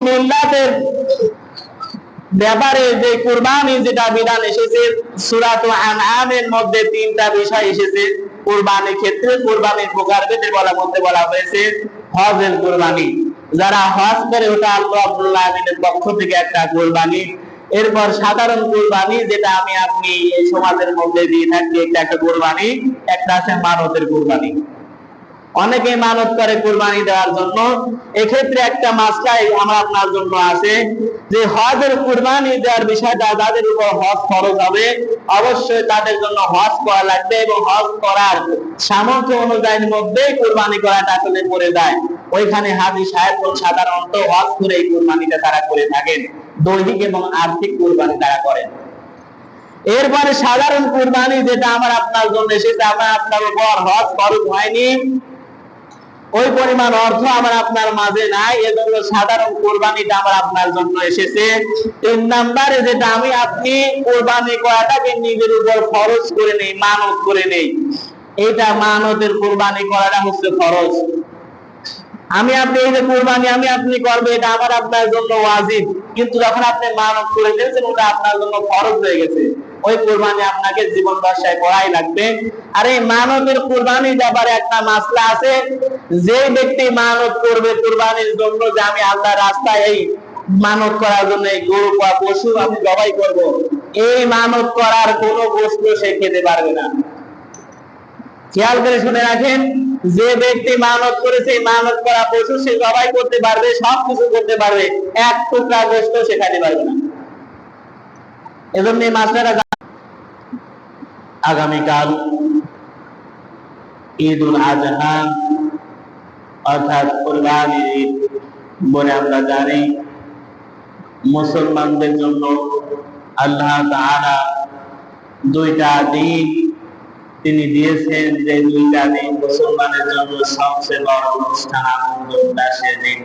মিল্লাতের ব্যাপারে যে কুরবানি যেটা বিধান এসেছে সূরাতুল আনআমের মধ্যে তিনটা বিষয় এসেছে কুরবানির ক্ষেত্রে। কুরবানির প্রকারভেদে বলা হয়েছে হজের কুরবানি, যারা হজ করে ওটা আল্লাহ রাব্বুল আলামিনের পক্ষ থেকে একটা কুরবানি। এরপর সাধারণ কুরবানি যেটা আমি আপনি এই সমাজের মধ্যে দিয়ে থাকি, একটা কুরবানি। একটা আছে মানতের কুরবানি, অনেকে মানত করে কুরবানি দেওয়ার জন্য। এক্ষেত্রে একটা মাসলাই আমার আপনার জন্য আছে যে হজের কুরবানি দেওয়ার বিষয়টা যাদের উপর হজ ফরজ হবে অবশ্যই তাদের জন্য হজ করা লাগবে, এবং হজ করার সামর্থ্য অনুযায়ীর মধ্যেই কুরবানি করাটা আসলে পড়ে যায়। ওইখানে হাজী সাহেবগণ সাধারণত হজ করে এই কুরবানিটা তারা করে থাকেন, দৈহিক এবং আর্থিক কুরবানি তারা করেন। এরপরে সাধারণ কুরবানি যেটা আমার আপনার জন্য এসেছে, আমার আপনার উপর হজ ফরজ হয়নি, ওই পরিমাণ অর্থ আমার আপনার মাঝে নাই, এজন্য সাধারণ কোরবানিটা আমার আপনার জন্য এসেছে। 3 নম্বরে যেটা আমি আপনি কোরবানি করাটাকে নিজের উপর ফরজ করে নেই, মানত করে নেই, এটা মানতের কোরবানি করাটা হচ্ছে ফরজ। আমি আপনি এই যে কোরবানি আমি আপনি করবে এটা আমার আপনার জন্য ওয়াজিব, কিন্তু যখন আপনি মানত করে দিয়েছেন ওটা আপনার জন্য ফরজ হয়ে গেছে, ওই কোরবানি আপনাকে জীবন দশায় করাই লাগবে। আর এই মানতের কোরবানির ব্যাপারে একটা মাসলা আছে, যে ব্যক্তি মানত করবে কোরবানির জন্য যে আমি আল্লাহর রাস্তায় এই মানত করার জন্য এই গরু বা পশু আমি জবাই করব, এই মানত করার কোনো বস্তু সে খেতে পারবে না। খেয়াল করে শুনে রাখেন, যে ব্যক্তি মানত করেছে মানত করা পশু সে জবাই করতে পারবে, সবকিছু করতে পারবে, এক টুকরা গোশত সে খেতে পারবে না। এজন্য এই মাসলাটা আগামীকাল ঈদুল আজহা অর্থাৎ কুরবানির ঈদ বলে আমরা জানি। মুসলমানদের জন্য আল্লাহ তাআলা 2টা দিন তিনি দিয়েছেন, যে 2টা দিন মুসলমানের জন্য সবচেয়ে বড় অনুষ্ঠান, আনন্দ উল্লাসের দিন।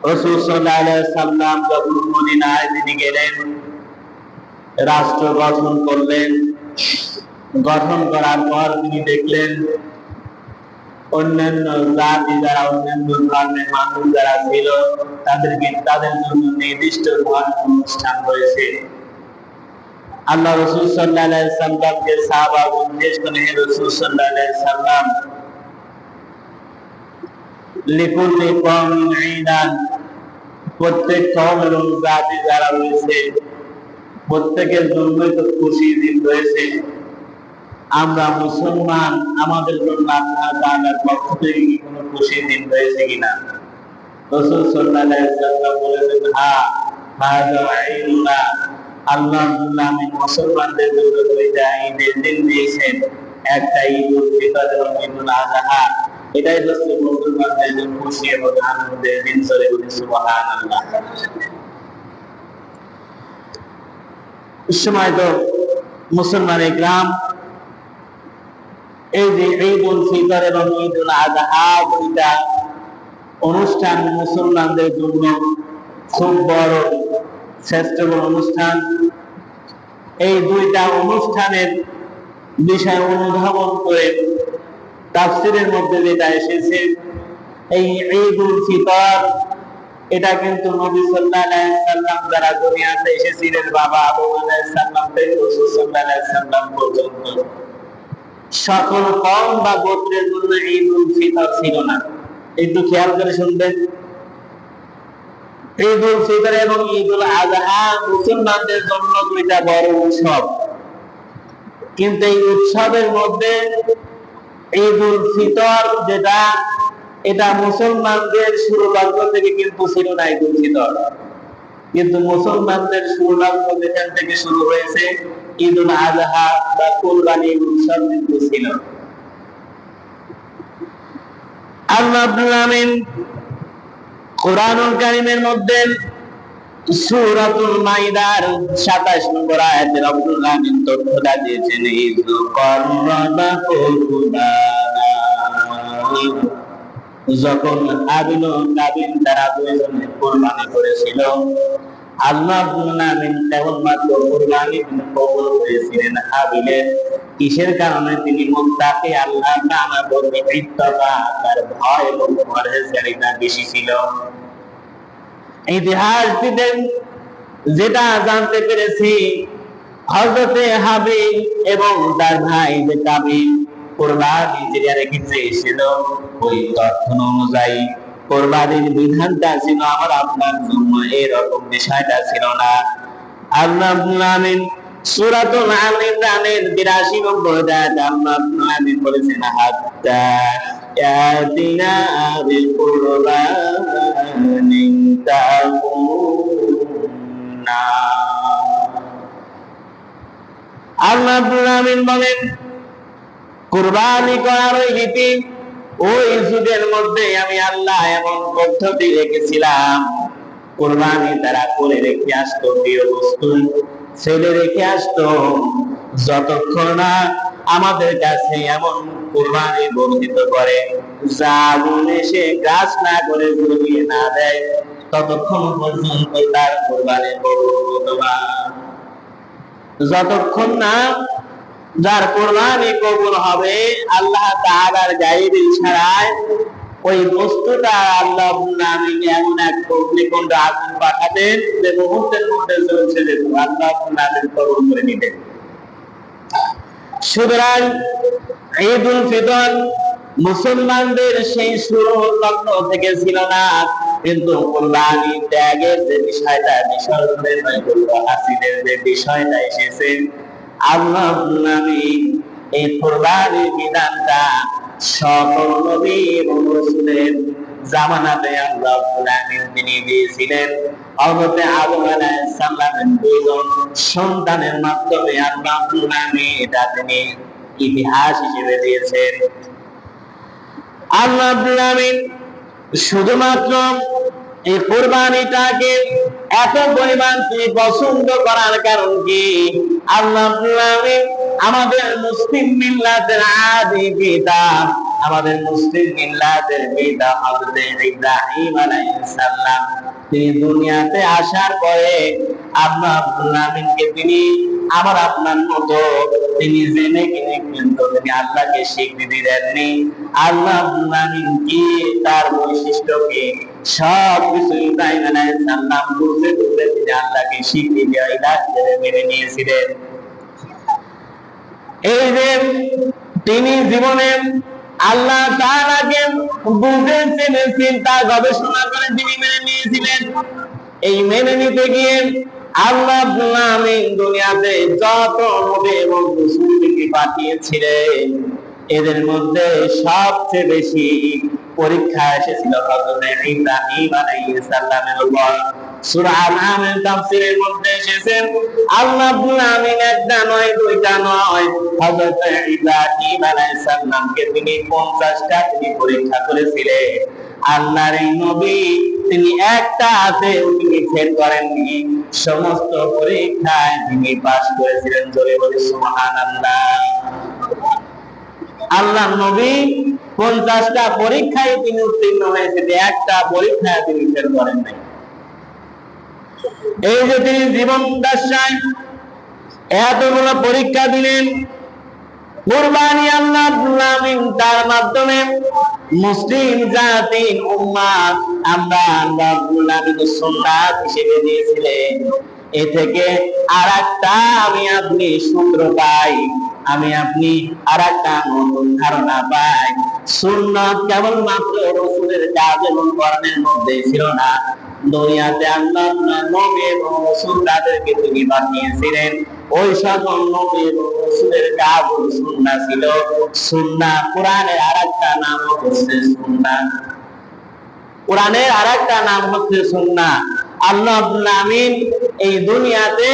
রাসূল সাল্লাল্লাহু আলাইহি ওয়াসাল্লাম যখন মদিনায় তিনি গেলেন, রাষ্ট্র গঠন করলেন, গঠন করার পর তিনি দেখলেন অন্যান্য জাতি যারা, অন্যান্য ধর্মের মানুষ যারা ছিল তাদের জন্য নির্দিষ্ট অনুষ্ঠান রয়েছে। আল্লাহ রাসূল সাল্লাল্লাহু আলাইহি ওয়াসাল্লামকে সাহাবাগণ জিজ্ঞেস করেন, হে রাসূল সাল্লাল্লাহু আলাইহি ওয়াসাল্লাম, লিকুল্লি কওমিন ঈদান, প্রত্যেক কওম এবং জাতি যারা রয়েছে প্রত্যেকের জন্যই তো খুশির দিন রয়েছে, আমরা মুসলমান আমাদের জন্য আল্লাহ তাআলার পক্ষ থেকে কি কোনো খুশির দিন রয়েছে কিনা? রাসূল সাল্লাল্লাহু আলাইহি ওয়াসাল্লাম বলেছেন, হ্যাঁ, হাযা ঈদুনা, আল্লাহ আমিন মুসলমানদের জন্য 2টা ঈদের দিন দিয়েছেন, একটা ঈদুল ফিতর এবং ঈদুল আযহা। এটাই হচ্ছে মুসলমানদের জন্য খুশি এবং আনন্দের দিন। সুবহানাল্লাহ। সময় তো মুসলমান ইকরাম, এই যে ঈদুল ফিতর এবং ঈদুল আযহা 2টা অনুষ্ঠান মুসলমানদের জন্য খুব বড় শ্রেষ্ঠ অনুষ্ঠান। এই 2টা অনুষ্ঠানের বিষয় অনুধাবন করে তাফসীরের মধ্যে যেটা এসেছে, এই ঈদুল ফিতর এটা কিন্তু নবী সাল্লাল্লাহু আলাইহি ওয়াসাল্লাম যারা দুনিয়াতে এসেছিলেন, বাবা আদম আলাইহিস সালাম থেকে রাসূল সাল্লাল্লাহু আলাইহি ওয়াসাল্লাম পর্যন্ত সকল কওম বা গোত্রের জন্য ঈদুল ফিতর ছিল না। একটু খেয়াল করে শুনবেন, ঈদুল ফিতর এবং ঈদুল আযহা মুসলমানদের জন্য 2টা বড় উৎসব, কিন্তু এই উৎসবের মধ্যে ঈদুল ফিতর যেটা, এটা মুসলমানদের শুরু লগ্ন থেকে কিন্তু ছিল না ঈদুল ফিতর, কিন্তু মুসলমানদের শুরু লগ্ন যেখান থেকে শুরু হয়েছে ঈদুল আযহা বা কুরবানির উৎসব কিন্তু ছিল। আল্লাহ রাব্বুল আমিন কুরআনুল কারীমের মধ্যে সূরাতুল মাইদার 27 নম্বর আয়াতে রাব্বুল আমিন তথ্যটা দিয়েছেন, ইয কাররাবা কুরবানা, যখন হাবিল ও কাবিল তারা 2জনে কুরবানি করেছিল, আল্লাহ রাব্বুল আমিন কেবলমাত্র কুরবানি কবুল করেছিলেন হাবিলের। কিসের কারণে? তিনি মুত্তাকি, আল্লাহ তাআলা বলতে ইত্তাকা, তার ভয় এবং পরহেজগারিতা বেশি ছিল। ইতিহাস দিতেন, যেটা জানতে পেরেছি হযরতে হাবিল এবং তার ভাই যে কাবিল কুরবানি যেটা রেখেছিল, ওই তথ্য অনুযায়ী কুরবানির বিধানটা ছিল আমার আপনার জন্য, এরকম বিষয়টা ছিল না। আল্লাহ রাব্বুল আলামিন সূরাতুল আল ইমরানের ৮২ নম্বর আয়াতে আল্লাহ রাব্বুল আলামিন বলেছেন, হাত্তা ইয়াতিনা বিকুরবানিন তাকুন্না। আল্লাহ রাব্বুল আলামিন বলেন, কুরবানি করার ওই রীতি, ওই যুগের মধ্যে আমি আল্লাহ এমন পদ্ধতি রেখেছিলাম, কুরবানি তারা করে রেখে আসতো, প্রিয় বস্তু ছেলে রেখে আসতো, যতক্ষণ না আমাদের কাছে এমন কুরবানি বর্ধিত করে যা বলে সে গাছ না করে জড়িয়ে না দেয়, ততক্ষণ পর্যন্ত তার কুরবানি বর্ধিত না। যতক্ষণ না যার কুরবানি কবুল হবে আল্লাহ তাআলার গায়েবী ইশারায়, ওই বস্তুটা আল্লাহ রাব্বুল এমন এক অগ্নিকুণ্ড আগুন পাঠাতেন যে মুহূর্তের মধ্যে জ্বলছে যেত, আল্লাহ রাব্বুল কবুল করে নিতেন। সুতরাং ঈদুল ফিতর মুসলমানদের সেই শুরু লগ্ন থেকে ছিল না, কিন্তু কুরবানি ত্যাগের যে বিষয়টা, বিসর্জনের হাসিদের যে বিষয়টা এসেছে, আল্লাহ রাব্বুল আলামিন এই কুরবানির বিধানটা সকল নবী এবং রাসূলের জামানাতে আল্লাহ রাব্বুল আলামিন তিনি দিয়েছিলেন। হযরত আদম আলাইহিস সালামের দুইজন সন্তানের মাধ্যমে আল্লাহ রাব্বুল আলামিন এটা তিনি ইতিহাস হিসেবে দিয়েছেন। আল্লাহ রাব্বুল আলামিন শুধুমাত্র এই কুরবানিটাকে এত পরিমাণ তিনি পছন্দ করার কারণ কি, আল্লাহ রাব্বুল আলামিন আমাদের মুসলিম মিল্লাতের আদি পিতা, আমাদের মুসলিম মিল্লাতের পিতা হযরত ইব্রাহিম আলাইহিস সালাম, তিনি দুনিয়াতে আসার পরে আল্লাহ রাব্বুল আলামিনকে তিনি আমার আপনার মতো তিনি জেনে কিনে কিন্তু তিনি আল্লাহকে স্বীকৃতি দেননি। আল্লাহ রাব্বুল আলামিন কি, তার বৈশিষ্ট্য কি, সব কিছু ইব্রাহিম আলাইহিস সালাম বুঝে বুঝে তিনি আল্লাহকে স্বীকৃতি দেওয়া ইলাহ মেনে নিয়েছিলেন। এই যে তিনি জীবনে আল্লাহ তাআলাকে বুঝেছেন, চিন্তা গবেষণা করে তিনি মেনে নিয়েছিলেন। এই মেনে নিতে গিয়ে আল্লাহ রাব্বুল আলামিন দুনিয়াতে যত নবী এবং রাসূলকে পাঠিয়েছিলেন, এদের মধ্যে সবচেয়ে বেশি পরীক্ষা এসেছিল হযরত ইব্রাহিম আলাইহিস সালামের উপর। সূরা আনআমের তাফসীরের মধ্যে এসেছে, আল্লাহ রাব্বুল আলামিন একটা নয় দুইটা নয়, হযরত ইব্রাহিম আলাইহিস সালামকে তিনি 50টা তিনি পরীক্ষা করেছিলেন। আল্লাহর এই নবী তিনি একটা হাতে তিনি ফেল করেননি, সমস্ত পরীক্ষায় তিনি পাস করেছিলেন। জোরে বলি সুবহানাল্লাহ। আল্লাহ নবী 50টা পরীক্ষায় তিনি উত্তীর্ণ হয়েছেন, একটা পরীক্ষায় তিনি ফেল করেন নাই। এই যে তিনি জীবন দশায় এতগুলো পরীক্ষা দিলেন, কুরবানি আল্লাহ রাব্বুল আলামিন তার মাধ্যমে মুসলিম জাতির উম্মাহ আমরা আল্লাহ রাব্বুল আলামিন সুন্নাত হিসেবে দিয়েছিলেন। এ থেকে আরেকটা আমি আপনি সূত্র পাই, আমি আপনি আরেকটা নতুন ধারণা পাই। সুন্নাত কেবলমাত্র রাসূলের কাজ এবং কর্মের মধ্যে ছিল না, দুনিয়াতে আল্লাহ নবী এবং রাসূল তাদেরকে তিনি পাঠিয়েছিলেন, ওই সকল নবী এবং রাসূলের কাজ ও সুন্নাহ ছিল সুন্নাহ। কোরআনের আরেকটা নাম হচ্ছে সুন্নাহ, কোরআনের আরেকটা নাম হচ্ছে সুন্নাহ। আল্লাহ রাব্বুল আলামিন এই দুনিয়াতে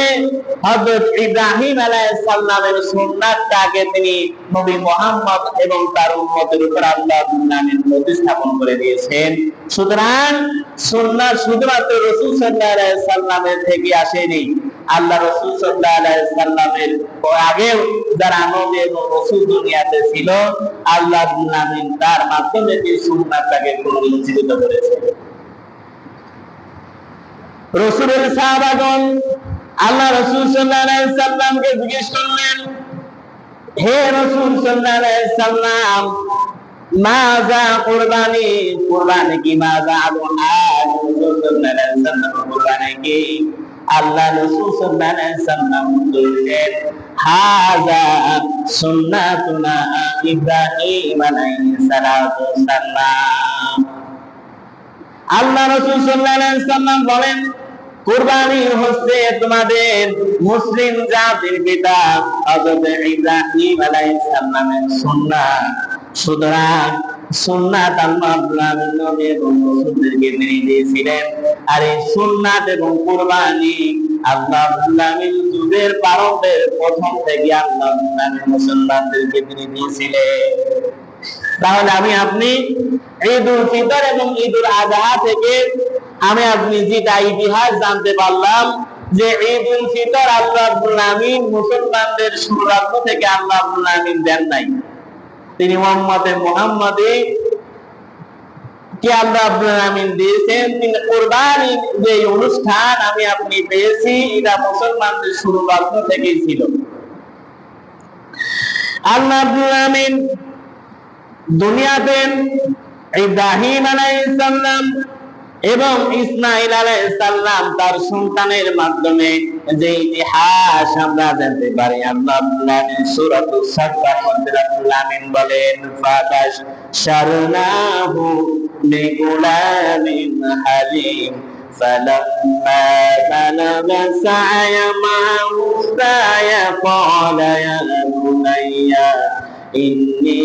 হযরত ইব্রাহিম আলাইহিস সালামের সুন্নাতটাকে তিনি নবী মুহাম্মদ এবং তার উম্মতের উপর আল্লাহ রাব্বুল আলামিন প্রতিস্থাপন করে দিয়েছেন। সুতরাং সুন্নাহ শুধুমাত্র রাসূল সাল্লাল্লাহু আলাইহি সাল্লামের থেকে আসেনি, আল্লাহ রাসূল সাল্লাল্লাহু আলাইহি সাল্লামের আগেও যারা নবী এবং রাসূল দুনিয়াতে ছিল, আল্লাহ রাব্বুল আলামিন তার মাধ্যমে এই সুন্নাতটাকে পুনরুজ্জীবিত করেছেন। রাসূলের সাহাবাগণ আল্লাহ রাসূল সাল্লাল্লাহু আলাইহি সাল্লামকে জিজ্ঞেস করলেন, হে রাসূল সাল্লাল্লাহু আলাইহি সাল্লাম, মাযা কুরবানি, কুরবানি কি মাযা আবু? রাসূল সাল্লাল্লাহু আলাইহি ওয়াসাল্লাম কুরবানি কি আল্লাহ রাসূল সাল্লাল্লাহু আলাইহি ওয়াসাল্লাম বললেন হাযা সুন্নাতুনা ইব্রাহিম আলাইহিস সালাতু ওয়াসসালাম। আল্লাহ রাসূল সাল্লাল্লাহু আলাইহি ওয়াসাল্লাম বলেন কুরবানি হচ্ছে তোমাদের মুসলিম জাতির পিতা হযরত ইব্রাহিম আলাইহিস সালামের সুন্নাত। সুতরাং সুন্নাত আল্লাহ নবী এবং রাসূলদেরকে তিনি দিয়েছিলেন, আর এই সুন্নাত এবং কুরবানি আল্লাহ যুগের প্রারম্ভের প্রথম থেকে আল্লাহ মুসলমানদেরকে তিনি দিয়েছিলেন। তাহলে আমি আপনি ঈদ উল ফিতর এবং ঈদ উল আযহা থেকে আমি আপনি যেটা ইতিহাস জানতে পারলাম যে ঈদ উল ফিতর আল্লাহ রাব্বুল আমিন মুসলমানদের শুরু থেকে আল্লাহ রাব্বুল আমিন দেন নাই, তিনি উম্মতে মুহাম্মাদি কে আল্লাহ রাব্বুল আমিন দিয়েছেন। তিনি কুরবানি যে অনুষ্ঠান আমি আপনি পেয়েছি এটা মুসলমানদের শুরু থেকেই ছিল। আল্লাহ রাব্বুল আমিন দুনিয়াতে ইব্রাহিম আলাইহিস সালাম এবং ইসমাঈল আলাইহিস সালাম তার সন্তানের মাধ্যমে যে ইতিহাস আমরা জানতে পারি, আল্লাহ সূরাতুস সাফফার মধ্যে আল্লাহ আমিন বলেন ফাবাশশারনাহু বিগুলামিন হালিম فلما بلغ سعي معه السعي قال يا بني إني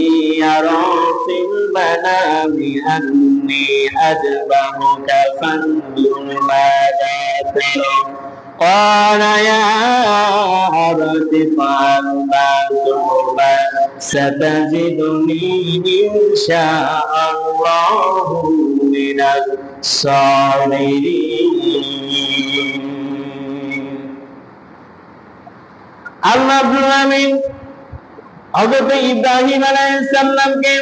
أرى في المنام أني أذبحك فانظر ماذا ترى قال يا أبت افعل ما تؤمر ستجدني إن شاء الله من الصابرين। আল্লাহ রাব্বুল আমিন হযরত ইব্রাহিম আলাইহিস সালামকে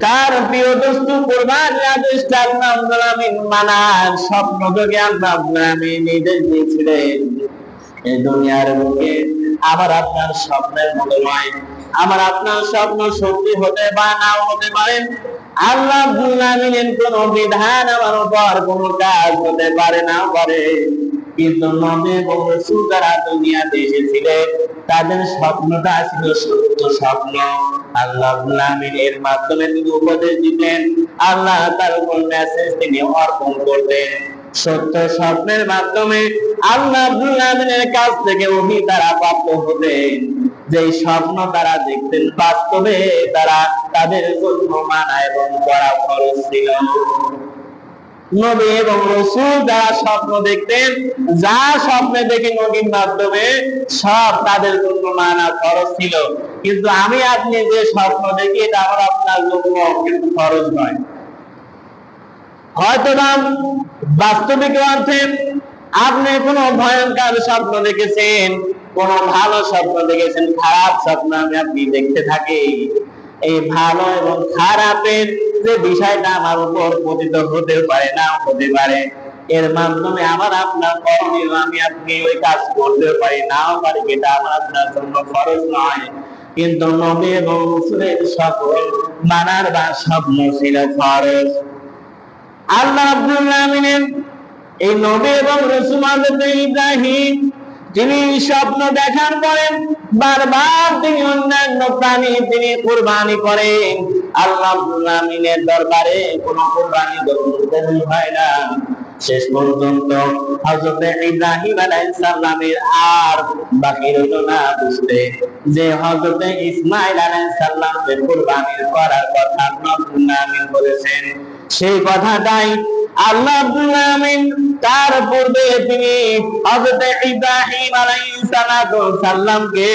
তার প্রিয় দোস্ত কুরবানির আদেশটা আল্লাহ রাব্বুল আমিন মানার স্বপ্ন থেকে আল্লাহ রাব্বুল আমিন নির্দেশ দিয়েছিলেন। এই দুনিয়ার বুকে আমার আপনার স্বপ্নের মতো নয়, আমার আপনার স্বপ্ন সত্যি হতে বা নাও হতে পারে। আল্লাহ রাব্বুল আমিনের কোন বিধান আমার উপর কোন কাজ হতে পারে না পারে, কিন্তু নবী এবং রাসূল যারা দুনিয়াতে এসেছিলেন তাদের স্বপ্নটা ছিল সত্য স্বপ্ন। আল্লাহ রাব্বুল আমিন এর মাধ্যমে তিনি উপদেশ দিতেন, আল্লাহ তার উপর মেসেজ তিনি অর্পণ করতেন। সত্য স্বপ্নের মাধ্যমে আল্লাহ রাব্বুল আমিনের কাছ থেকে ওহী তারা প্রাপ্ত হতেন। যে স্বপ্ন তারা দেখতেন বাস্তবে তারা তাদের জন্য মানা এবং করা ফরজ ছিল। নবী এবং রাসূল যারা স্বপ্ন দেখতেন, যা স্বপ্নে দেখে নবীর মাধ্যমে সব তাদের জন্য মানা ফরজ ছিল, কিন্তু আমি আপনি যে স্বপ্ন দেখি এটা আমার আপনার জন্য কিন্তু ফরজ নয়। হয়তো বাস্তবিক অর্থে আপনি কোনো ভয়ঙ্কর স্বপ্ন দেখেছেন, কোন ভালো স্বপ্ন দেখেছেন, খারাপ স্বপ্ন আমি আপনি দেখতে থাকি। এই ভালো এবং খারাপের যে বিষয়টা আমার উপর পতিত হতে পারে না হতে পারে, এর মাধ্যমে আমার আপনার করণীয় আমি আপনি ওই কাজ করতে পারি নাও পারি, এটা আমার আপনার জন্য ফরজ নয়, কিন্তু নবী এবং রাসূলের সকল মানার বা স্বপ্ন ছিল ফরজ। আল্লাহ রাব্বুল আমিনের এই নবী এবং রাসূল হযরত ইব্রাহিম তিনি স্বপ্ন দেখার পরে বারবার তিনি অন্যান্য প্রাণী তিনি কুরবানি করেন। আল্লাহ রাব্বুল আমিনের দরবারে কোন কুরবানি কবুল হয় না। শেষ পর্যন্ত হযরত ইব্রাহিম আলাইহিস সালামের আর বাকি রইল না বুঝতে যে হযরত ইসমাঈল আলাইহিস সালামকে কুরবানি করার কথা আল্লাহ রাব্বুল আমিন বলেছেন। সেই কথাটাই আল্লাহ রাব্বুল আমিন তার পূর্বে তিনি হযরত ইব্রাহিম আলাইহিস সালামকে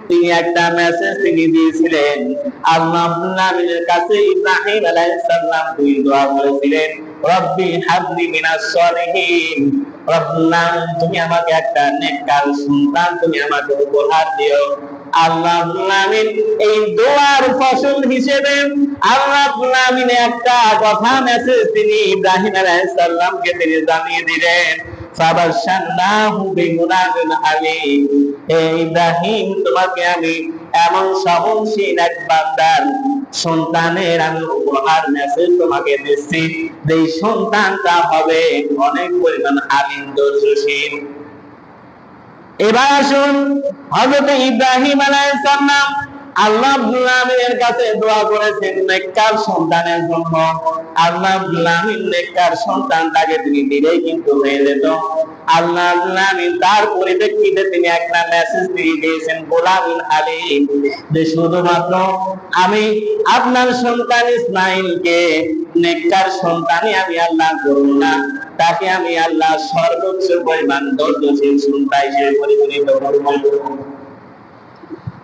তিনি একটা মেসেজ তিনি দিয়েছিলেন। আল্লাহ রাব্বুল আমিনের কাছে ইব্রাহিম আলাইহিস সালাম দুই দোয়া করেছিলেন, রব্বি হাবলি মিনাস সলিহিন, রব্বুল আমিন তুমি আমাকে একটা নেককার সন্তান তুমি আমাকে উপহার দিও। আল্লাহ রাব্বুল আমিন এই দোয়ার ফসল হিসেবে আল্লাহ রাব্বুল আমিন একটা কথা মেসেজ তিনি ইব্রাহিম আলাইহিস সালামকে তিনি জানিয়ে দিলেন, ফাবাশশারনাহু বিগুলামিন হালিম, হে ইব্রাহিম তোমাকে আমি এমন সহনশীল এক বান্দার সন্তানের আমি উপহার মেসেজ তোমাকে দিচ্ছি, যে সন্তানটা হবে অনেক পরিমাণ আলিম ধৈর্যশীল। এবার আসুন, হযরত ইব্রাহিম আলাইহিস সালাম আল্লাহ রাব্বুল আলামিনের কাছে দোয়া করেছেন নেককার সন্তানের জন্য। আল্লাহ রাব্বুল আলামিন নেককার সন্তানটাকে তিনি দিলেই কিন্তু হয়ে যেত। আল্লাহ রাব্বুল আলামিন তার পরিপ্রেক্ষিতে তিনি একটা মেসেজ দিয়ে দিয়েছেন গোলামুল হালিম, যে শুধুমাত্র আমি আপনার সন্তান ইসমাঈলকে নেককার সন্তানই আমি আল্লাহ করব না, তাকে আমি আল্লাহ সর্বোচ্চ পরিমাণ ধৈর্যশীল সন্তান হিসেবে পরিগণিত করব।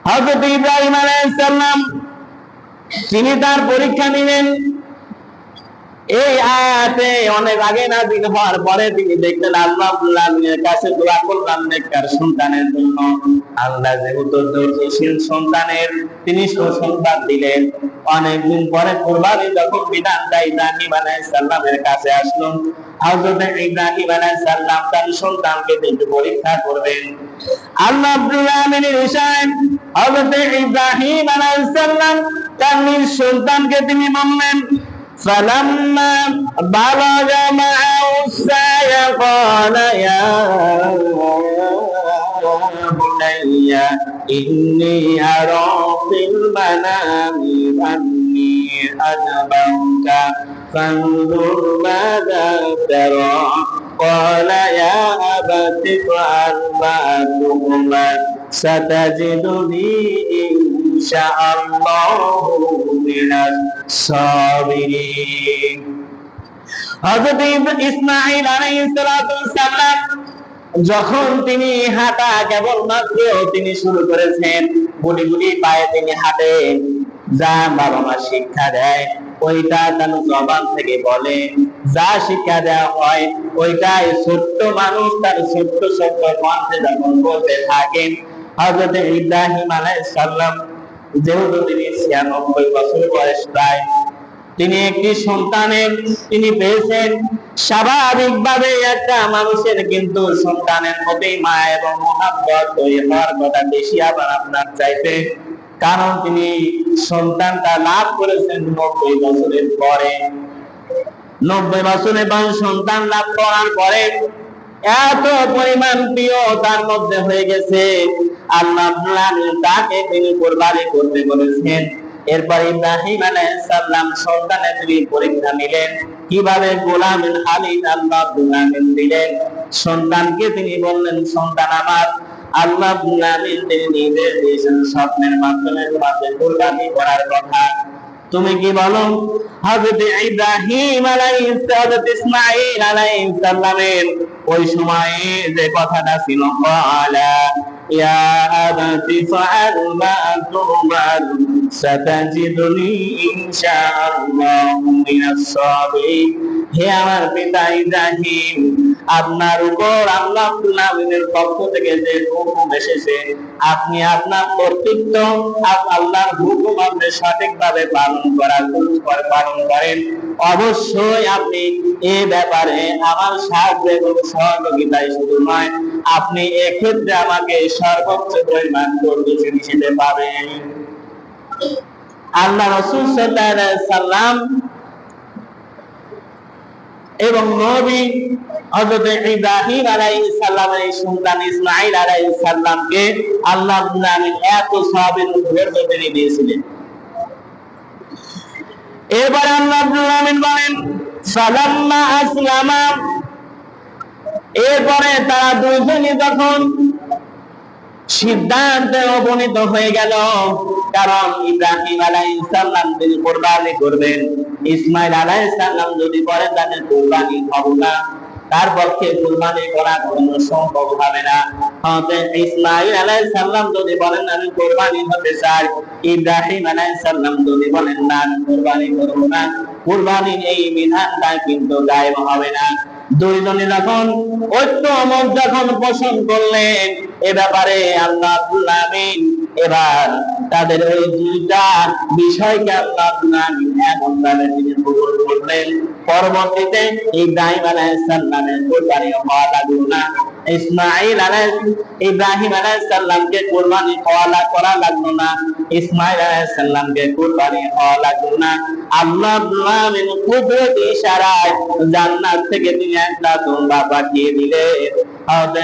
হযরত ইব্রাহিম আলাইহিস সালাম তিনি তার পরীক্ষা নিলেন। এই আয়াতে অনেক আগে নাযিল হওয়ার পরে তিনি দেখলেন আল্লাহ রাব্বুল আলামিনের কাছে দোয়া করলাম নেককার সন্তানের জন্য। আল্লাহ যেহেতু ধৈর্যশীল সন্তানের তিনি সুসংবাদ দিলেন। অনেকদিন পরে কুরবানি যখন বিধানটা ইব্রাহিম আলাইহিস সালামের কাছে আসলো, হযরত ইব্রাহিম আলাইহিস সালাম তার সন্তানকে একটু পরীক্ষা করবেন। আল্লাহ রাব্বুল আলামিনের ইশারায় হযরত ইব্রাহিম আলাইহিস সালাম তার নিজ সন্তানকে তিনি বললেন, فلما بلغ معه السعي قال يا بني إني أرى في المنام أني أذبحك فانظر ماذا ترى قال يا أبت افعل ما تؤمر ستجدني إن شاء الله من الصابرين। হযরত ইসমাঈল আলাইহিস সালাম যখন তিনি হাঁটা কেবলমাত্র তিনি শুরু করেছেন, গুলি গুলি পায়ে তিনি হাঁটেন, যা বাবা মা শিক্ষা দেয় ওইটা তার জবান থেকে বলে, যা শিক্ষা দেওয়া হয় ওইটাই ছোট্ট মানুষ তার ছোট্ট ছোট্ট কণ্ঠে যখন বলতে থাকেন। হযরত ইব্রাহিম আলাইহিস সালাম যেহেতু তিনি ৯৬ বছর বয়স প্রায়, তিনি একটি সন্তানের তিনি পেয়েছেন। স্বাভাবিকভাবে একটা মানুষের কিন্তু সন্তানের প্রতি মায়া এবং মহব্বত তৈরি হওয়ার কথা বেশি আবার আপনার চাইতে, কারণ তিনি সন্তানটা লাভ করেছেন ৯০ বছরের পরে। ৯০ বছরে সন্তান লাভ করার পরে এত পরিমাণ প্রিয় তার মধ্যে হয়ে গেছে, আল্লাহ তাকে তিনি কুরবানি করতে বলেছেন। এরপর ইব্রাহিম আলাইহিস সালাম সন্তানের তিনি পরীক্ষা নিলেন, কিভাবে গোলামুল হালিম আল্লাহ দিলেন। সন্তানকে তিনি বললেন, সন্তান আমার, আল্লাহ তিনি নির্দেশ দিয়েছেন স্বপ্নের মাধ্যমে তোমাকে কুরবানি করার কথা, তুমি কি বলো? হযরত ইব্রাহিম আলাইহিস সালাম ইসমাঈল আলাইহিস সালামের ওই সময়ে যে কথাটা ছিল, ক্বালা ইয়া আবাতি ফাআল মা তুমার সাতাজিদুনি ইনশাআল্লাহু মিনাস সাবিরিন। হে আমার পিতা ইব্রাহিম, আপনার উপর আল্লাহ রাব্বুল পক্ষ থেকে যে হুকুম এসেছে, আপনি আপনার কর্তৃত্ব আল্লাহর হুকুম আপনি সঠিকভাবে পালন করেন, অবশ্যই আপনি এই ব্যাপারে আমার সাহায্য এবং সহযোগিতাই শুধু নয়, আপনি এক্ষেত্রে আমাকে সর্বোচ্চ পরিমাণ ধৈর্যশীল হিসেবে পাবেন। আল্লাহ রাসূল সাল্লাল্লাহু আলাইহি সাল্লাম এবং নবী হযরত ইব্রাহিম আলাইহিস সালামের সন্তান ইসমাঈল আলাইহিস সালামকে আল্লাহ এত সওয়াবের ধৈর্য তিনি দিয়েছিলেন। এবার আল্লাহ বলেন, ফালাম্মা আসলামা, এরপরে তারা দুইজনই যখন সিদ্ধান্তে উপনীত হয়ে গেল, কারণ ইব্রাহিম আলাইহিস সালাম তিনি কুরবানি করবেন, ইসমাঈল আলাইহিস সালাম যদি বলেন তাদের কুরবানি হবে না, তার পক্ষে কুরবানি করা কোনো সম্ভব হবে না। ইসমাঈল আলাইহিস সালাম যদি বলেন আমি কুরবানি হতে চাই, ইব্রাহিম আলাইহিস সালাম যদি বলেন না আমি কুরবানি করব না, কুরবানির এই বিধানটা কিন্তু কায়েম হবে না। দুইজনে যখন ঐক্যমত যখন পোষণ করলেন, এ ব্যাপারে আল্লাহ রাব্বুল আলামিন এবার তাদের ওই দুইটা বিষয়কে আল্লাহ রাব্বুল আলামিন এমন ভাবে তিনি কবুল করলেন, পরবর্তীতে ইব্রাহিম আলাইহিস সালামের কুরবানি হওয়া লাগলো না। ইব্রাহিম আলাইহিস সালামকে কুরবানি করা লাগলো না, ইসমাঈল আলাইহিস সালামকে কুরবানি হওয়া লাগলো না। আল্লাহ রাব্বুল আলামিন কুদরতি ইশারায় জান্নাত থেকে তিনি একটা দুম্বা পাঠিয়ে দিলেন। হযরত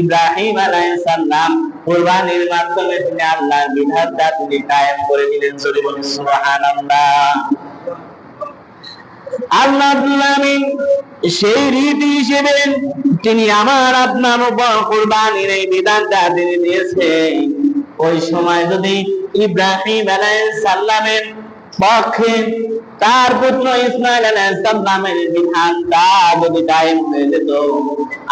ইব্রাহিম আলাইহিস সালাম কুরবানির মাধ্যমে তিনি আল্লাহর বিধানটা তিনি কায়েম করে দিলেন। জোরে বলুন সুবহানাল্লাহ। আল্লাহ রাব্বুল আলামিন সেই রীতি হিসেবে তিনি আমার আপনার উপর কুরবানির এই বিধানটা তিনি দিয়েছেন। ওই সময় যদি ইব্রাহিম আলাইহিস সালামের পক্ষে তার পুত্র ইসমাঈল আলাইহিস সালামের বিধানটা যদি কায়েম হয়ে যেত,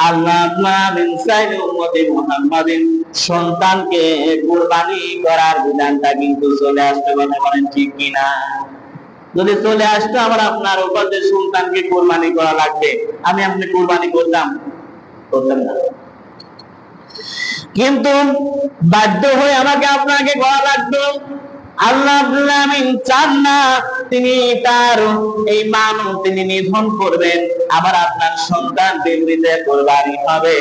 আল্লাহ আপনার চাইলে উম্মতে মুহাম্মাদের সন্তানকে কুরবানি করার বিধানটা কিন্তু চলে আসতে বলেন ঠিক কিনা? যদি চলে আসতো আমার আপনার উপর যে সন্তানকে কুরবানি করা লাগবে, আমি আপনি কুরবানি করতাম না, কিন্তু বাধ্য হয়ে আমাকে আপনাকে করা লাগতো। আল্লাহ রাব্বুল আলামিন চান না তিনি তার এই মানব তিনি নিধন করবেন, আবার আপনার সন্তান বিবৃতে কুরবানি হবে।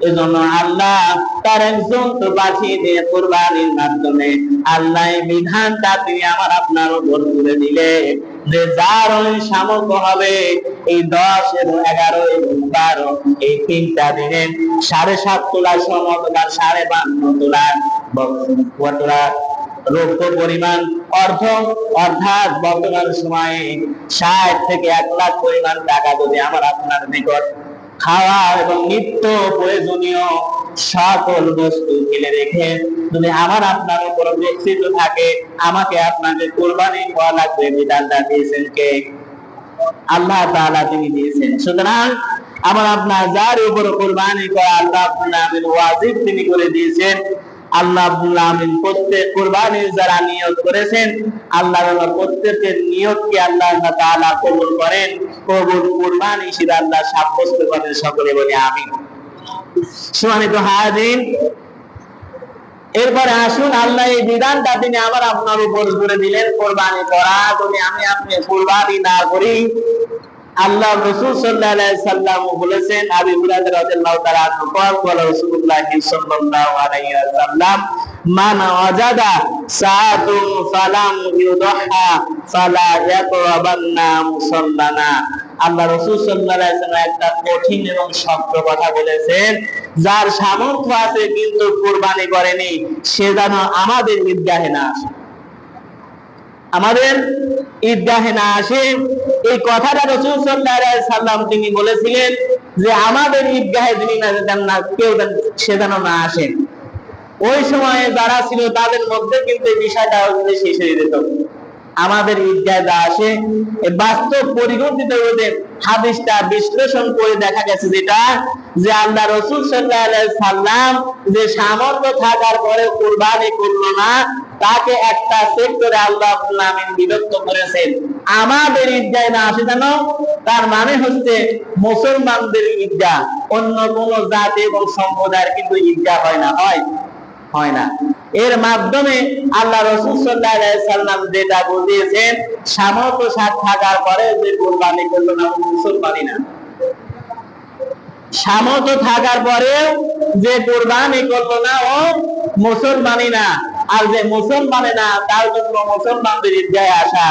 এজন্য আল্লাহ তার একজন তো পাঠিয়ে দিয়ে কুরবানির মাধ্যমে আল্লাহ এই বিধানটা তিনি আমার আপনার উপর তুলে দিলে, যে যার ওই সামর্থ্য হবে এই 10 এবং 11 এবং 12 এই তিনটা দিনে 7.5 তোলা সমতলা 52 তোলা রৌপ্য পরিমাণ অর্থ, অর্থাৎ বর্তমান সময়ে 60 থেকে 1 লাখ পরিমাণ টাকা যদি আমার আপনার নিকট খাওয়া এবং নিত্য প্রয়োজনীয় সকল বস্তু ফেলে রেখে যদি আমার আপনার উপর বিস্তৃত থাকে, আমাকে আপনাকে কুরবানি করা লাগবে। বিধানটা দিয়েছেন কে? আল্লাহ তাআলা তিনি দিয়েছেন। সুতরাং আমার আপনার যার উপর কুরবানি করা আল্লাহ রাব্বুল আলামিন ওয়াজিব তিনি করে দিয়েছেন। আল্লাহ রাব্বুল আলামিন প্রত্যেক কুরবানির যারা নিয়ত করেছেন, আল্লাহ প্রত্যেকের নিয়তকে আল্লাহ তাআলা কবুল করেন। কবুল কুরবানি হিসেবে আল্লাহ সাব্যস্ত করেন। সকলে বলি আমিন। সম্মানিত হাজিরিন, এরপরে আসুন আল্লাহ এই বিধানটা তিনি আবার আপনার উপর করে দিলেন কুরবানি করা। যদি আমি আপনি কুরবানি না করি, আল্লাহ রাসূল সাল্লাল্লাহু আলাইহি সাল্লাম বলেছেন, আবু হুরায়রা রাদিয়াল্লাহু তাআলা আনহু বলেন, রাসূলুল্লাহ সাল্লাল্লাহু আলাইহি ওয়াসাল্লাম মান ওয়াজাদা সাআতুন ফালাম ইউদহা ফালা ইয়াকরাবান্না মুসাল্লানা। আল্লাহ রাসূল সাল্লাল্লাহু আলাইহি ওয়াসাল্লাম একটা কঠিন এবং শক্ত কথা বলেছেন, যার সামর্থ্য আছে কিন্তু কুরবানি করেনি, সে যেন আমাদের ঈদগাহে না আসে, আমাদের ঈদগাহে না আসে। এই কথাটা রাসূল সাল্লাল্লাহু আলাইহি সাল্লাম তিনি বলেছিলেন যে আমাদের ঈদগাহে যিনি না যেন না কেউ সে যেন না আসে। ওই সময়ে যারা ছিল তাদের মধ্যে কিন্তু এই বিষয়টা শেষ হয়ে যেত। আমাদের ঈদগাহে যা আসে এই বাস্তব পরিবর্তিত হতে হাদিসটা বিশ্লেষণ করে দেখা গেছে যেটা, যে আল্লাহ রাসূল সাল্লাল্লাহু আলাইহি সাল্লাম যে সামর্থ্য থাকার পরে কুরবানি করলো না, তাকে একটা সেক্টরে আল্লাহ রাব্বুল আলামিন বিভক্ত করেছেন। আমাদের ঈদগাহে না আসে জানো, তার মানে হচ্ছে মুসলমানদের ঈদগাহ, অন্য কোন জাতি এবং সম্প্রদায়ের কিন্তু ঈদগাহ হয় না। এর মাধ্যমে আল্লাহ রাসূল সাল্লাল্লাহু আলাইহি সাল্লাম যেটা বুঝিয়েছেন, সামর্থ্য থাকার পরে যে কুরবানি করলো না মুসলমানই না, সামর্থ্য থাকার পরেও যে কুরবানি করলো না ও মুসলমানই না। আর যে মুসলমানে না, তার জন্য মুসলমানদের ঈদগাহে আসা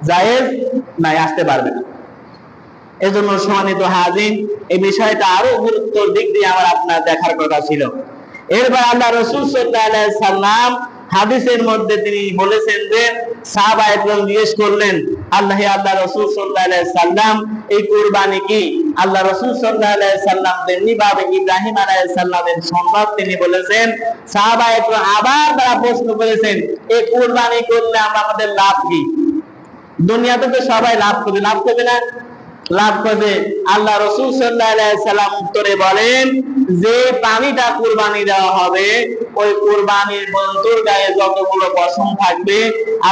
জায়েজ নাই, আসতে পারবে না। এজন্য সম্মানিত হাজির, এই বিষয়টা আরো গুরুত্বের দিক দিয়ে আমার আপনার দেখার কথা ছিল। এরপর আল্লাহ রাসূল সাল্লাল্লাহু আলাইহি সাল্লাম হাদিসের মধ্যে তিনি বলেছেন যে সাহাবায়ে কেরাম জিজ্ঞেস করলেন, আল্লাহ রাসূল সাল্লাল্লাহু আলাইহি সাল্লাম এই কুরবানি কি? আল্লাহ রাসূল সাল্লাল্লাহু আলাইহি সাল্লাম তেমনি ভাবে ইব্রাহিম আলাইহিস সালামের সম্পদ তিনি বলেছেন। সাহাবায়ে কেরাম আবার তারা প্রশ্ন করেছেন, এই কুরবানি করলে আমাদের লাভ কি? দুনিয়াতে তো সবাই লাভ করবে না, লাভ করবে। আল্লাহ রাসূল সাল্লাল্লাহু আলাইহি সাল্লাম উত্তরে বলেন, যে প্রাণীটা কুরবানি দেওয়া হবে ওই কুরবানির বন্ধুর গায়ে যতগুলো পশম থাকবে,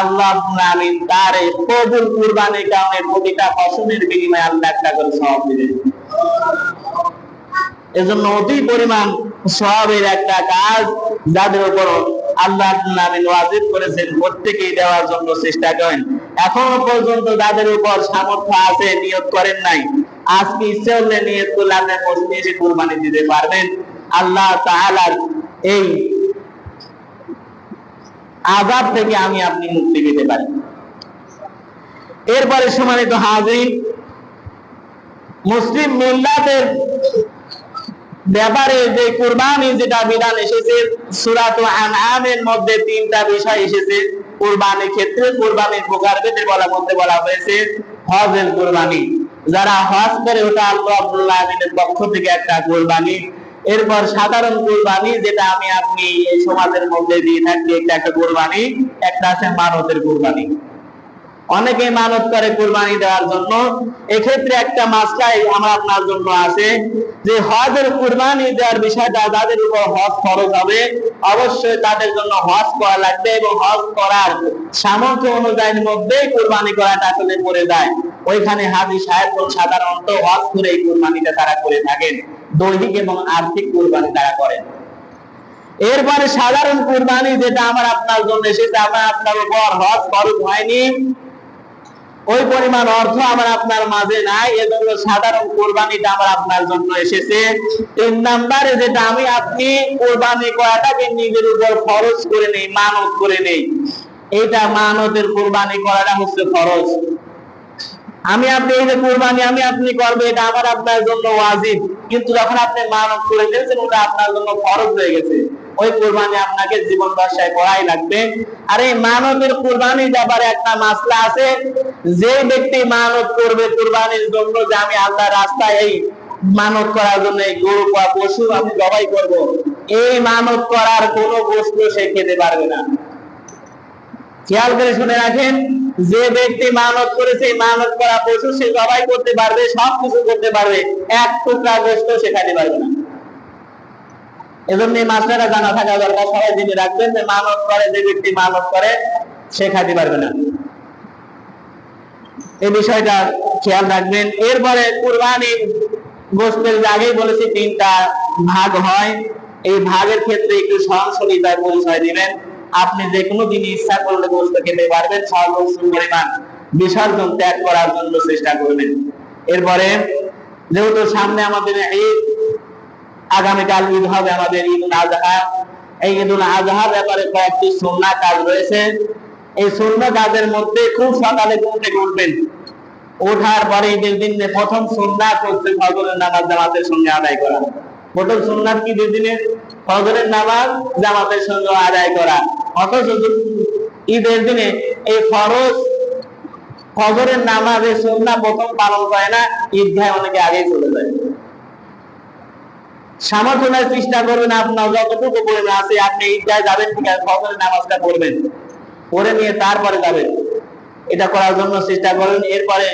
আল্লাহ রাব্বুল আলামিন তার এই কবুল কুরবানির কারণে প্রতিটা পশমের বিনিময়ে আল্লাহ একটা করে সওয়াব দিবেন। এজন্য অতি পরিমাণ সওয়াবের একটা কাজ যাদের উপর আল্লাহ রাব্বুল আলামিন ওয়াজিব করেছেন, প্রত্যেকেই দেওয়ার জন্য চেষ্টা করেন। এখনো পর্যন্ত যাদের উপর সামর্থ্য আছে নিয়ত করেন নাই, আজকে ইচ্ছে হলে নিয়ত করলে আপনি মসজিদে এসে কুরবানি দিতে পারবেন। আল্লাহ তাআলার এই আযাব থেকে আমি আপনি মুক্তি পেতে পারি। এরপরে সম্মানিত হাজির, মুসলিম মিল্লাতের ব্যাপারে যে কুরবানি যেটা বিধান এসেছে, সূরাতুল আনআমের মধ্যে তিনটা বিষয় এসেছে কুরবানির ক্ষেত্রে। কুরবানির প্রকারভেদে বলা হয়েছে হজের কুরবানি, যারা হজ করে ওটা আল্লাহ রাব্বুল আলামিনের পক্ষ থেকে একটা কুরবানি। এরপর সাধারণ কুরবানি যেটা আমি আপনি এই সমাজের মধ্যে দিয়ে থাকি, এটা একটা কুরবানি। একটা আছে মানতের কুরবানি, অনেকে মানত করে কুরবানি দেওয়ার জন্য। এক্ষেত্রে একটা মাসলাই আমার আপনার জন্য আছে যে হজের কুরবানি দেওয়ার বিষয়টা যাদের উপর হজ ফরজ হবে অবশ্যই তাদের জন্য হজ করা লাগবে, এবং হজ করার সামর্থ্য অনুযায়ীর মধ্যে কুরবানি করাটা আসলে পড়ে যায়। ওইখানে হাজী সাহেবগণ সাধারণত হজ করে এই কুরবানিটা তারা করে থাকেন, দৈহিক এবং আর্থিক কুরবানি তারা করেন। এরপরে সাধারণ কুরবানি যেটা আমার আপনার জন্য এসেছে, আমার আপনার উপর হজ ফরজ হয়নি, ওই পরিমাণ অর্থ আমার আপনার মাঝে নাই, এজন্য সাধারণ কুরবানিটা আমার আপনার জন্য এসেছে। 3 নম্বরে যেটা আমি আপনি কুরবানি করাটাকে নিজের উপর ফরজ করে নেই, মানত করে নেই, এটা মানতের কুরবানি করাটা হচ্ছে ফরজ। আমি আপনি এই যে কুরবানি আমি আপনি করবে এটা আমার আপনার জন্য ওয়াজিব, কিন্তু যখন আপনি মানত করে দিয়েছেন ওটা আপনার জন্য ফরজ হয়ে গেছে, ওই কুরবানি আপনাকে জীবন দশায় করাই লাগবে। আর এই মানতের কুরবানির ব্যাপারে একটা মাসলা আছে, যে ব্যক্তি মানত করবে কুরবানির জন্য যে আমি আল্লাহর রাস্তায় এই মানত করার জন্য এই গরু বা পশু আমি জবাই করব, এই মানত করার কোনো বস্তু সে খেতে পারবে না। খেয়াল করে শুনে রাখেন, যে ব্যক্তি মানত করেছে মানত করা পশু সে জবাই করতে পারবে, সবকিছু করতে পারবে, এক টুকরা গোশত সে খেতে পারবে না। এজন্য এই মাসলাটা জানা থাকা দরকার, সবাই জেনে রাখবেন যে মানত করে যে ব্যক্তি মানত করে সে খেতে পারবে না, এই বিষয়টা খেয়াল রাখবেন। এরপরে কুরবানি গোশতের আগেই বলেছি 3টা ভাগ হয়, এই ভাগের ক্ষেত্রে একটু সহনশীলতার পরিচয় দিবেন। আপনি যে কোনো দিন ইচ্ছা করলে গোশত খেতে পারবেন, সর্বোচ্চ পরিমাণ বিসর্জন ত্যাগ করার জন্য চেষ্টা করবেন। এরপরে যেহেতু সামনে আমাদের ঈদ, আগামীকাল ঈদ হবে আমাদের ঈদুল আযহা, এই ঈদুল আযহার ব্যাপারে কয়েকটি সুন্নাহ কাজ রয়েছে। এই সুন্নাহ কাজের মধ্যে খুব সকালে ঘুম থেকে উঠবেন, ওঠার পরে ঈদের দিন প্রথম সুন্নাহ হচ্ছে ফজরের নামাজ জামাতের সঙ্গে আদায় করা। প্রথম সুন্নাহ কি? দিনের ফজরের নামাজ জামাতের সঙ্গে আদায় করা। অথচ ঈদের দিনে এই ফরজ ফজরের নামাজের সুন্নাহ প্রথম পালন করে না, ঈদগাহে অনেকে আগেই চলে যায়। সামর্থ্যের চেষ্টা করবেন, আপনার যতটুকু পরিমাণ আছে আপনি ঈদগাহে যাবেন, ঠিক আছে, ফজরের নামাজটা পড়বেন, পড়ে নিয়ে তারপরে যাবেন, এটা করার জন্য চেষ্টা করবেন। এরপরে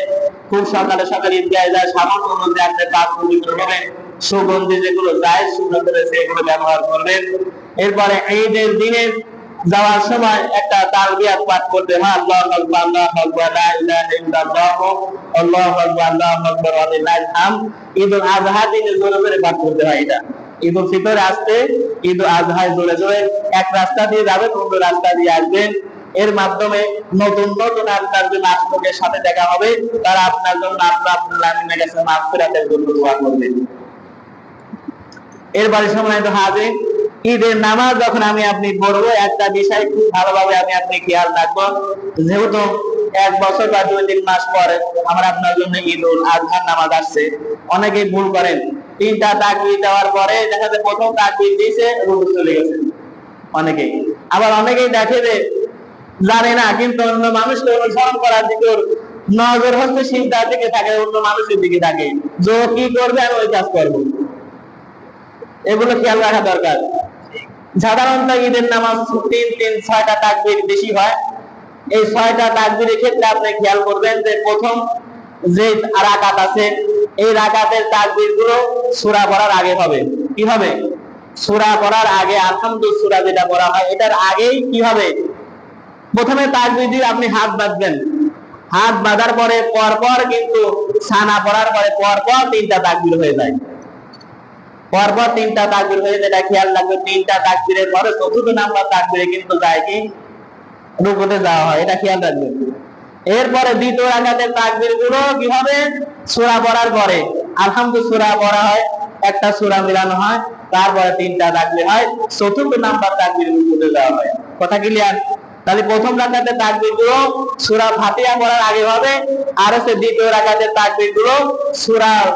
খুব সকালে সকালে ঈদগাহে যায়, সামর্থ্য অনুযায়ী আপনি পাক পবিত্র হবেন, সুগন্ধি যেগুলো যায় সুন্নাত রয়েছে এগুলো ব্যবহার করবেন। এরপরে ঈদের দিনে যাওয়ার সময় একটা তালবিয়াত পাঠ করতে হয়, আল্লাহু আকবার আল্লাহু আকবার লা ইলাহা ইল্লাল্লাহ আল্লাহু আকবার আল্লাহু আকবার ওয়া লিল্লাহিল হামদ। ঈদুল আযহা দিনে জোরে জোরে পাঠ করতে হয় এটা। ঈদুল ফিতর আসতে, ঈদুল আযহায় জোরে জোরে এক রাস্তা দিয়ে যাবেন, অন্য রাস্তা দিয়ে আসবেন। এর মাধ্যমে নতুন নতুন আপনার যে লোকের সাথে দেখা হবে, তারা আপনার জন্য আল্লাহ রাব্বুল আলামিনের কাছে মাগফিরাতের জন্য দোয়া করবেন। এরপরে সময় তো হাজির, ঈদের নামাজ যখন আমি আপনি পড়বো, একটা বিষয় খুব ভালোভাবে আমি আপনি খেয়াল রাখবো, যেহেতু 1 বছর বা 2-3 মাস পরে আমার আপনার জন্য ঈদুল আযহার নামাজ আসছে। অনেকেই ভুল করেন, 3টা তাকবীর দেওয়ার পরে দেখা যায় প্রথম তাকবীর দিয়েছে রুকু চলে গেছে অনেকেই। আবার অনেকেই দেখে যে জানে না, কিন্তু অন্য মানুষকে অনুসরণ করার দিকে নজর হচ্ছে সিজদার দিকে থাকে, অন্য মানুষের দিকে থাকে, যে কি করবে আমি ওই কাজ করবো। এগুলো খেয়াল রাখা দরকার। সাধারণত ঈদের নামাজ 6টা তাকবীর বেশি হয়। এই 6টা তাকবীরের ক্ষেত্রে আপনি খেয়াল করবেন যে প্রথম যে রাকাত আছে, এই রাকাতের তাকবীর গুলো সূরা পড়ার আগে হবে। কি হবে? সূরা পড়ার আগে আলহামদুলিল্লাহ সূরা যেটা পড়া হয়, এটার আগেই কি হবে? প্রথমে তাকবীর দিয়ে আপনি হাত বাঁধবেন, হাত বাঁধার পরে পরপর কিন্তু সানা পড়ার পরে পরপর 3টা তাকবীর হয়ে যায়, পরপর 3টা তাকবীর হয়ে যায়। খেয়াল রাখবে 3টা তাকবীরের পরে 4th নাম্বার তাকবীরে কিন্তু যায় কি রুকুতে যাওয়া হয়, এটা খেয়াল রাখবেন। এরপরে দ্বিতীয় রাকাতের তাকবীর গুলো কি হবে? সূরা পড়ার পরে আলহামদুলিল্লাহ সূরা পড়া হয়, একটা সূরা মিলানো হয়, তারপরে তিনটা তাকবীর হয়, চতুর্থ নাম্বার তাকবীর উঠে দেওয়া হয়। কথা ক্লিয়ার? তাহলে প্রথম রাকাতের তাকবীর গুলো সূরা ফাতিহা পড়ার আগে হবে, আর হচ্ছে দ্বিতীয় রাকাতের তাকবীর গুলো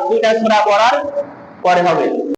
দুইটা সূরা পড়ার পরে হবে।